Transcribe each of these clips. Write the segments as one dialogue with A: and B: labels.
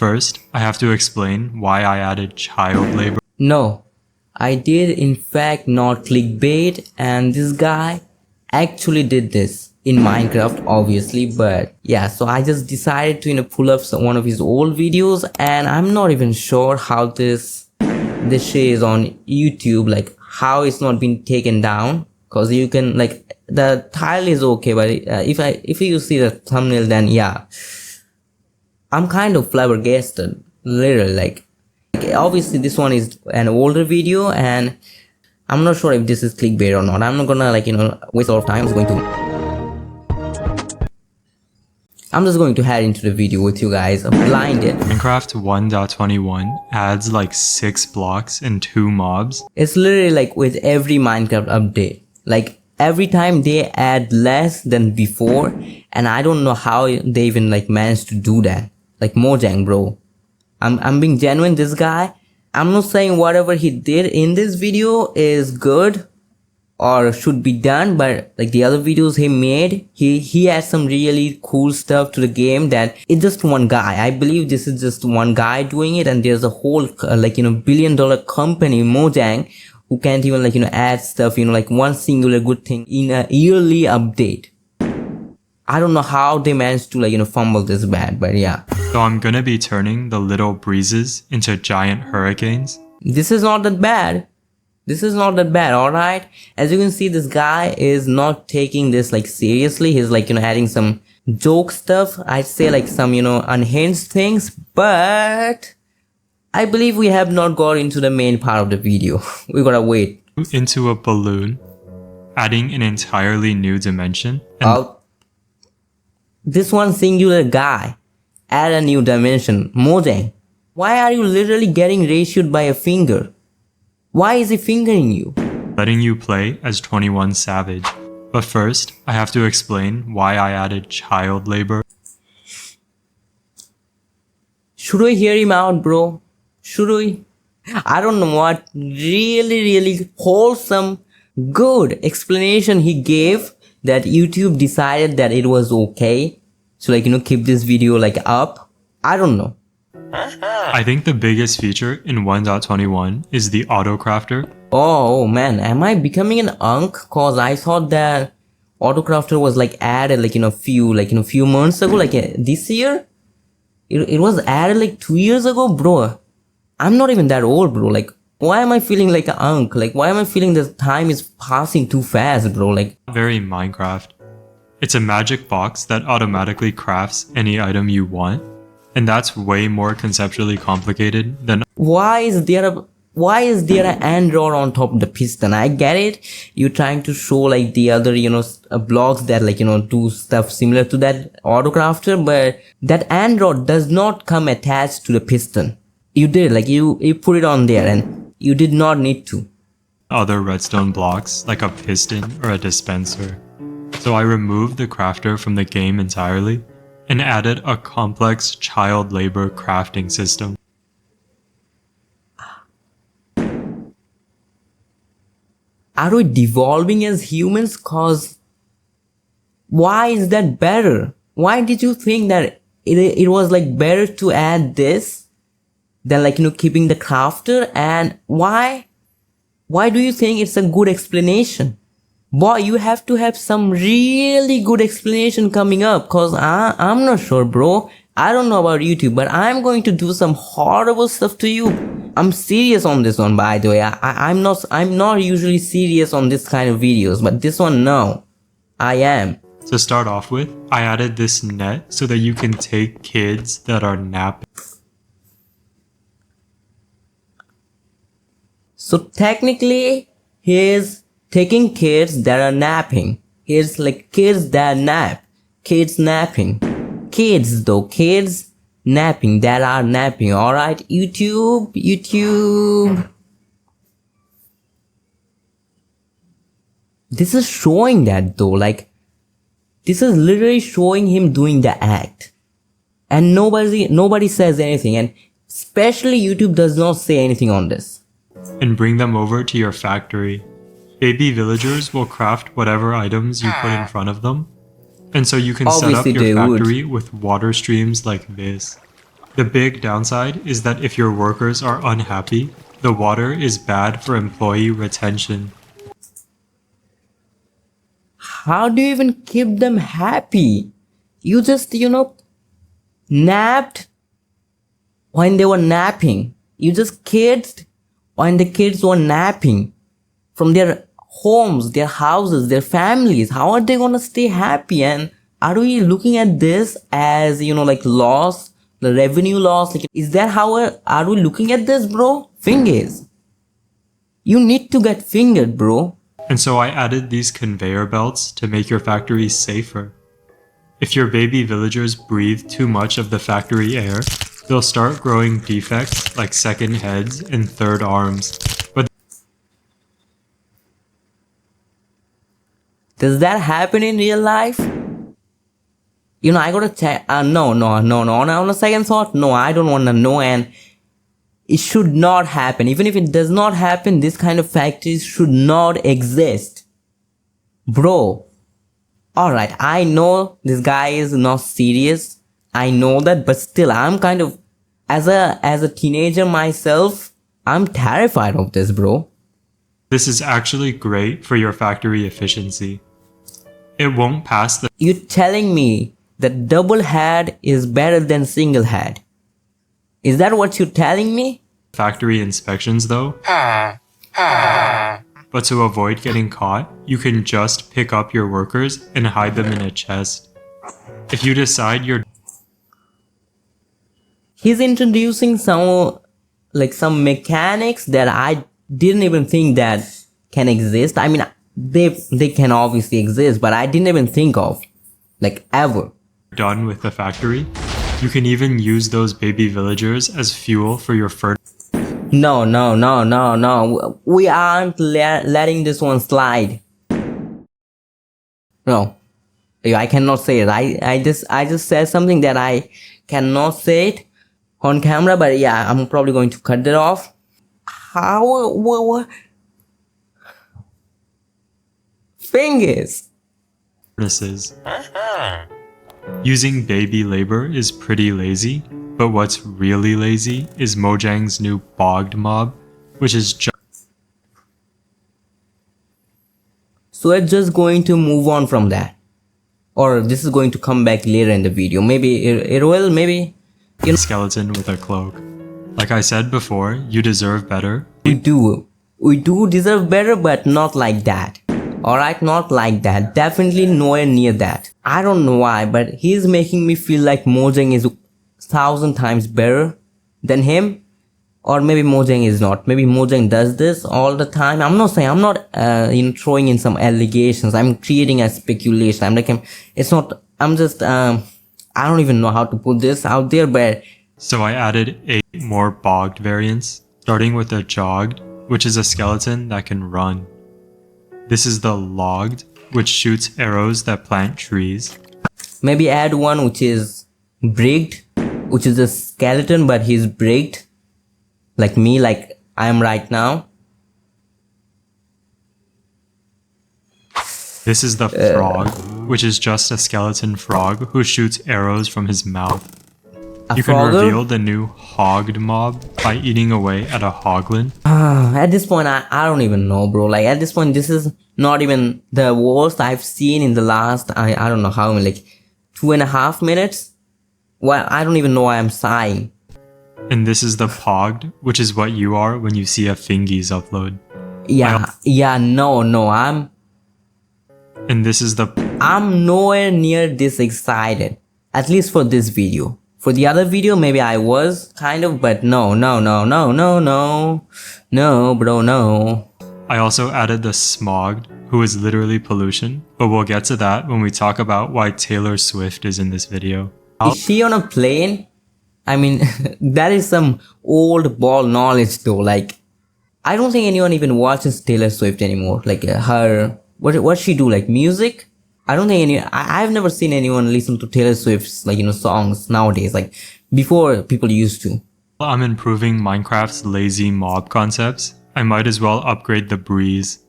A: First, I have to explain why I added child labor.
B: No, I did in fact not clickbait, and this guy actually did this in Minecraft obviously, but yeah, so I just decided to pull up one of his old videos, and I'm not even sure how this shit is on YouTube, like how it's not been taken down, because you can like the title is okay, but if you see the thumbnail, then yeah, I'm kind of flabbergasted, literally. Like obviously this one is an older video, and I'm not sure if this is clickbait or not. I'm not gonna waste a lot of time. I'm just going to head into the video with you guys blinded.
A: Minecraft 1.21 adds like 6 blocks and 2 mobs.
B: It's literally like with every Minecraft update. Like every time they add less than before, and I don't know how they even like managed to do that. Like Mojang, bro. I'm being genuine. This guy, I'm not saying whatever he did in this video is good or should be done, but like the other videos he made, he has some really cool stuff to the game that it's just one guy. I believe this is just one guy doing it, and there's a whole billion-dollar company, Mojang, who can't even add stuff, like one singular good thing in a yearly update. I don't know how they managed to fumble this bad, but yeah.
A: So I'm gonna be turning the little breezes into giant hurricanes.
B: This is not that bad. This is not that bad, alright? As you can see, this guy is not taking this like seriously. He's adding some joke stuff. I'd say like some, unhinged things, but I believe we have not got into the main part of the video. We gotta wait.
A: Into a balloon, adding an entirely new dimension. And
B: this one singular guy, add a new dimension. Mojang, why are you literally getting ratioed by a finger? Why is he fingering you?
A: Letting you play as 21 Savage. But first, I have to explain why I added child labor.
B: Should we hear him out, bro? Should we? I don't know what really wholesome, good explanation he gave that YouTube decided that it was okay to keep this video up. I don't know.
A: I think the biggest feature in 1.21 is the auto crafter.
B: Oh man, am I becoming an unk? Cause I thought that auto crafter was added few months ago, this year. It was added 2 years ago, bro. I'm not even that old, bro. Why am I feeling like an unk? Why am I feeling the time is passing too fast, bro?
A: Very Minecraft. It's a magic box that automatically crafts any item you want. And that's way more conceptually complicated than
B: why is there an end rod on top of the piston? I get it. You're trying to show the other blocks that do stuff similar to that autocrafter, but that end rod does not come attached to the piston. You did you put it on there, and you did not need to.
A: Other redstone blocks like a piston or a dispenser. So I removed the crafter from the game entirely and added a complex child labor crafting system.
B: Are we devolving as humans? Cause why is that better? Why did you think that it was better to add this than keeping the crafter? And why do you think it's a good explanation? Boy, you have to have some really good explanation coming up, cause I'm not sure, bro. I don't know about YouTube, but I'm going to do some horrible stuff to you. I'm serious on this one, by the way. I'm not usually serious on this kind of videos, but this one, no, I am.
A: To start off with, I added this net so that you can take kids that are napping.
B: So technically, here's taking kids that are napping. Here's kids that nap. Kids napping. Kids though. Kids napping that are napping. Alright, YouTube. This is showing that though. This is literally showing him doing the act. And nobody says anything. And especially YouTube does not say anything on this.
A: And bring them over to your factory. Baby villagers will craft whatever items you put in front of them. And so you can set up your factory with water streams like this. The big downside is that if your workers are unhappy, the water is bad for employee retention.
B: How do you even keep them happy? You just, napped when they were napping. You just kids when the kids were napping from their homes, their houses, their families. How are they gonna stay happy? And are we looking at this as, like loss, the revenue loss? Like, is that how are we looking at this, bro? Fingees. You need to get fingered, bro.
A: And so I added these conveyor belts to make your factory safer. If your baby villagers breathe too much of the factory air, they'll start growing defects like second heads and third arms. But
B: does that happen in real life? I gotta check. No. On a second thought, no, I don't wanna know, and it should not happen. Even if it does not happen, this kind of factories should not exist. Bro. Alright, I know this guy is not serious. I know that, but still, I'm kind of, as a teenager myself, I'm terrified of this, bro.
A: this is actually great for your factory efficiency. It won't pass the
B: You're telling me that double head is better than single head. Is that what you're telling me?
A: factory inspections though. But to avoid getting caught, you can just pick up your workers and hide them in a chest. If you decide you're
B: He's introducing some mechanics that I didn't even think that can exist. I mean, they can obviously exist, but I didn't even think of, ever.
A: done with the factory, you can even use those baby villagers as fuel for your
B: No. We aren't letting this one slide. No. I cannot say it. I just said something that I cannot say it on camera, but yeah, I'm probably going to cut it off. What? Fingees.
A: furnaces. Using baby labor is pretty lazy, but what's really lazy is Mojang's new bogged mob, which is just
B: So we're just going to move on from that. Or this is going to come back later in the video. Maybe it will, maybe.
A: a skeleton with a cloak. Like I said before, you deserve better.
B: We do deserve better, but not like that. Alright, not like that. Definitely nowhere near that. I don't know why, but he's making me feel like Mojang is 1,000 times better than him. Or maybe Mojang is not. Maybe Mojang does this all the time. I'm not throwing in some allegations. I'm creating a speculation. I don't even know how to put this out there, but
A: So I added 8 more bogged variants, starting with the jogged, which is a skeleton that can run. This is the logged, which shoots arrows that plant trees.
B: maybe add one which is brigged, which is a skeleton, but he's brigged. Like me, like I am right now.
A: This is the frog, which is just a skeleton frog who shoots arrows from his mouth. You can
B: frogger?
A: reveal the new hogged mob by eating away at a hoglin.
B: At this point, I don't even know, bro. Like, at this point, this is not even the worst I've seen in the last, I don't know how many, 2.5 minutes. Well, I don't even know why I'm sighing.
A: And this is the pogged, which is what you are when you see a Fingies upload.
B: No,
A: And this is the
B: I'm nowhere near this excited. At least for this video. For the other video, maybe I was, kind of, but no, bro, no.
A: I also added the smogged, who is literally pollution, but we'll get to that when we talk about why Taylor Swift is in this video.
B: Is she on a plane? I mean, that is some old ball knowledge though. Like, I don't think anyone even watches Taylor Swift anymore. Like, what she do? Like, music? I don't think I've never seen anyone listen to Taylor Swift's, songs nowadays. Like, before people used to.
A: While I'm improving Minecraft's lazy mob concepts, I might as well upgrade the breeze.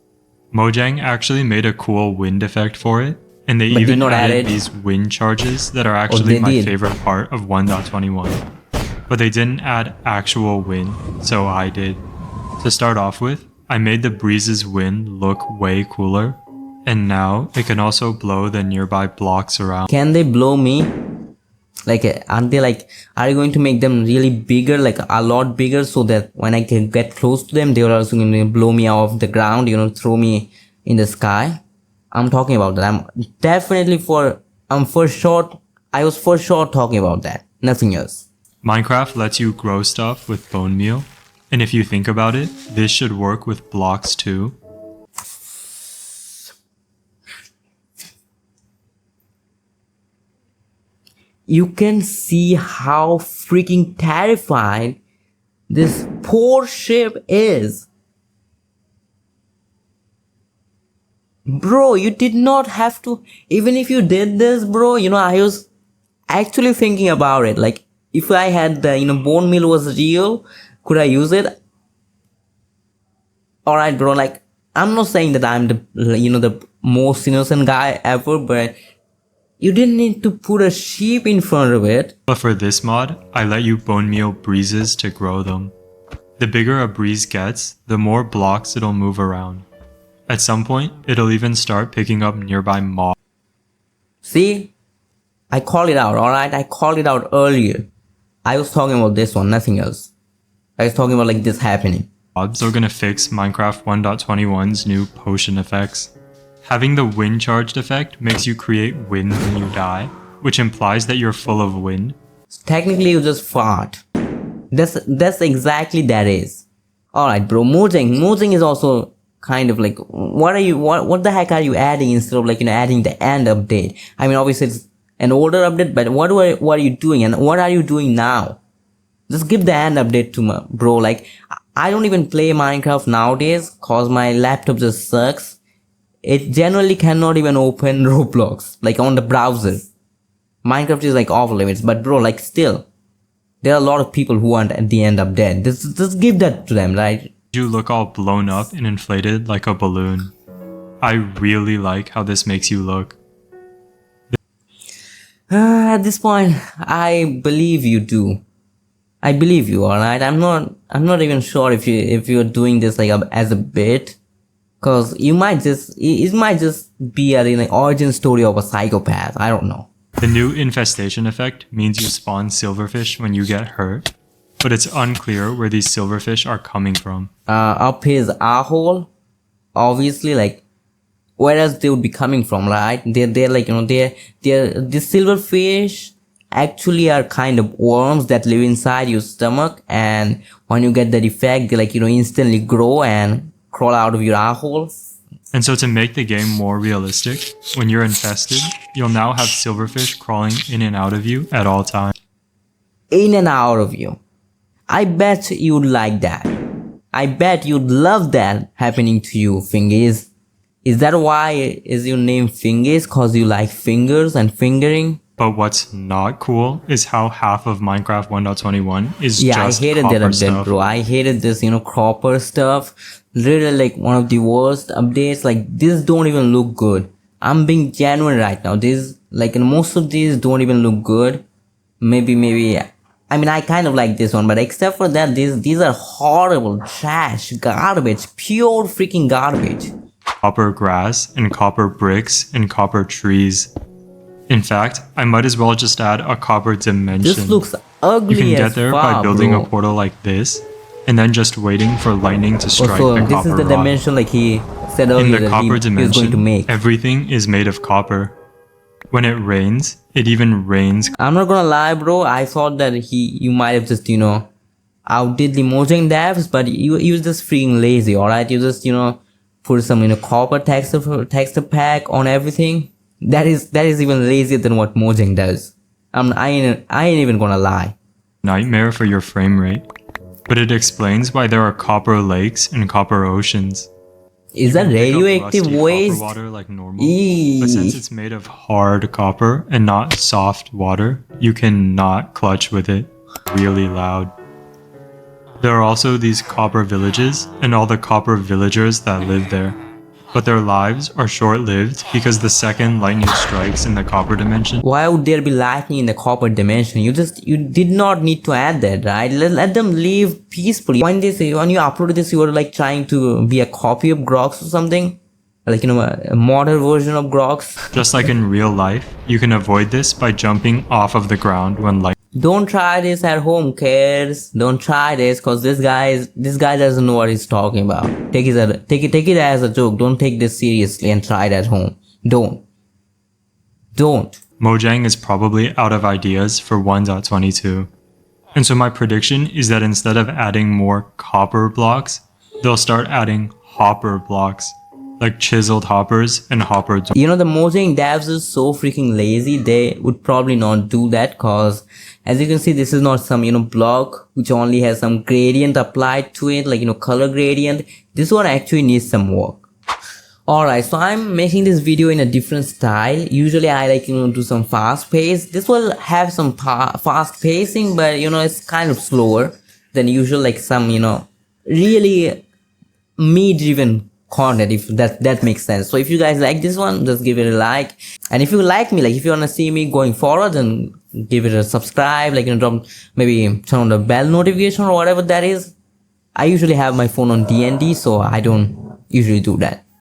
A: Mojang actually made a cool wind effect for it, and they even added these wind charges that are actually my favorite part of 1.21. but they didn't add actual wind, so I did. To start off with, I made the breeze's wind look way cooler, and now it can also blow the nearby blocks around.
B: Can they blow me? Like, aren't they like, are you going to make them really bigger, like a lot bigger, so that when I can get close to them, they are also going to blow me off the ground, you know, throw me in the sky? I'm talking about that. I was for sure talking about that. Nothing else.
A: Minecraft lets you grow stuff with bone meal, and if you think about it, this should work with blocks too.
B: You can see how freaking terrified this poor ship is. Bro, you did not have to. Even if you did this, bro, you know, I was actually thinking about it. Like, if I had the, you know, bone meal was real, could I use it? Alright, bro, like, I'm not saying that I'm the, you know, the most innocent guy ever, but you didn't need to put a sheep in front of it.
A: But for this mod, I let you bone meal breezes to grow them. The bigger a breeze gets, the more blocks it'll move around. At some point, it'll even start picking up nearby mobs.
B: See? I called it out, alright? I called it out earlier. I was talking about this one, nothing else. I was talking about like this happening.
A: So gonna fix Minecraft 1.21's new potion effects. Having the wind charged effect makes you create wind when you die, which implies that you're full of wind.
B: Technically, you just fart. That's exactly that is. Alright, bro. Mojang is also kind of like, what the heck are you adding instead of like, you know, adding the end update? I mean, obviously it's an older update, but what are you doing, and what are you doing now? Just give the end update to me, bro. Like, I don't even play Minecraft nowadays cause my laptop just sucks. It generally cannot even open Roblox, like on the browser. Minecraft is like off limits, but bro, like still, there are a lot of people who aren't at the end up dead. Just give that to them, right?
A: You look all blown up and inflated like a balloon. I really like how this makes you look.
B: At this point, I believe you do. I believe you, alright? I'm not even sure if you're doing this like as a bit. Cause it might just be an origin story of a psychopath. I don't know.
A: The new infestation effect means you spawn silverfish when you get hurt, but it's unclear where these silverfish are coming from.
B: Up his a-hole, obviously, like, where else they would be coming from, right? They're like, you know, the silverfish actually are kind of worms that live inside your stomach, and when you get that effect, they like, you know, instantly grow and crawl out of your a-hole.
A: And so to make the game more realistic, when you're infested, you'll now have silverfish crawling in and out of you at all times.
B: In and out of you. I bet you'd like that. I bet you'd love that happening to you, Fingees. Is that why is your name Fingees? Cause you like fingers and fingering?
A: But what's not cool is how half of Minecraft 1.21 is
B: yeah,
A: just
B: I hated
A: copper
B: that update,
A: stuff.
B: bro. I hated this, you know, cropper stuff. Literally like one of the worst updates. Like, this don't even look good. I'm being genuine right now. This, like, most of these don't even look good. Maybe. I mean, I kind of like this one, but except for that, these are horrible, trash, garbage, pure freaking garbage.
A: Copper grass and copper bricks and copper trees. In fact, I might as well just add a copper dimension.
B: This looks ugly.
A: You can
B: as
A: get there
B: far,
A: by building
B: bro.
A: a portal like this, and then just waiting for lightning to strike
B: Also,
A: the
B: this
A: copper
B: is the
A: rock.
B: dimension like he said
A: In
B: earlier
A: the
B: that
A: copper
B: he was going
A: dimension,
B: to make.
A: everything is made of copper. When it rains, it even rains.
B: I'm not gonna lie, bro. I thought that you might have just, you know, outdid the Mojang devs, but you was just freaking lazy, alright? You just, you know, put some, you know, copper texture pack on everything. That is even lazier than what Mojang does. I ain't even gonna lie.
A: Nightmare for your frame rate. But it explains why there are copper lakes and copper oceans.
B: Is that
A: You can pick up
B: radioactive
A: rusty
B: waste?
A: copper water like normal, but since it's made of hard copper and not soft water, you cannot clutch with it really loud. There are also these copper villages and all the copper villagers that live there.
B: But
A: their lives are short-lived because the second lightning strikes in the copper dimension.
B: Why would there be lightning in the copper dimension? You did not need to add that, right? Let them live peacefully. When you upload this, you were like trying to be a copy of Grox or something, like, you know, a modern version of Grox.
A: Just like in real life, you can avoid this by jumping off of the ground when light.
B: Don't try this at home, kids. Don't try this, cause this guy doesn't know what he's talking about. Take it as a joke. Don't take this seriously and try it at home. Don't.
A: Mojang is probably out of ideas for 1.22. And so my prediction is that instead of adding more copper blocks, they'll start adding hopper blocks, like chiseled hoppers and hopper doors.
B: You know, the Mojang devs is so freaking lazy. They would probably not do that, cause as you can see, this is not some, you know, block which only has some gradient applied to it, like, you know, color gradient. This one actually needs some work. Alright, so I'm making this video in a different style. Usually I like, you know, do some fast pace. This will have some fast pacing, but, you know, it's kind of slower than usual, like some, you know, really me-driven content, if that makes sense. So if you guys like this one, just give it a like. And if you like me, like if you want to see me going forward, then give it a subscribe, like, you know, maybe turn on the bell notification or whatever that is. I usually have my phone on DND, so I don't usually do that.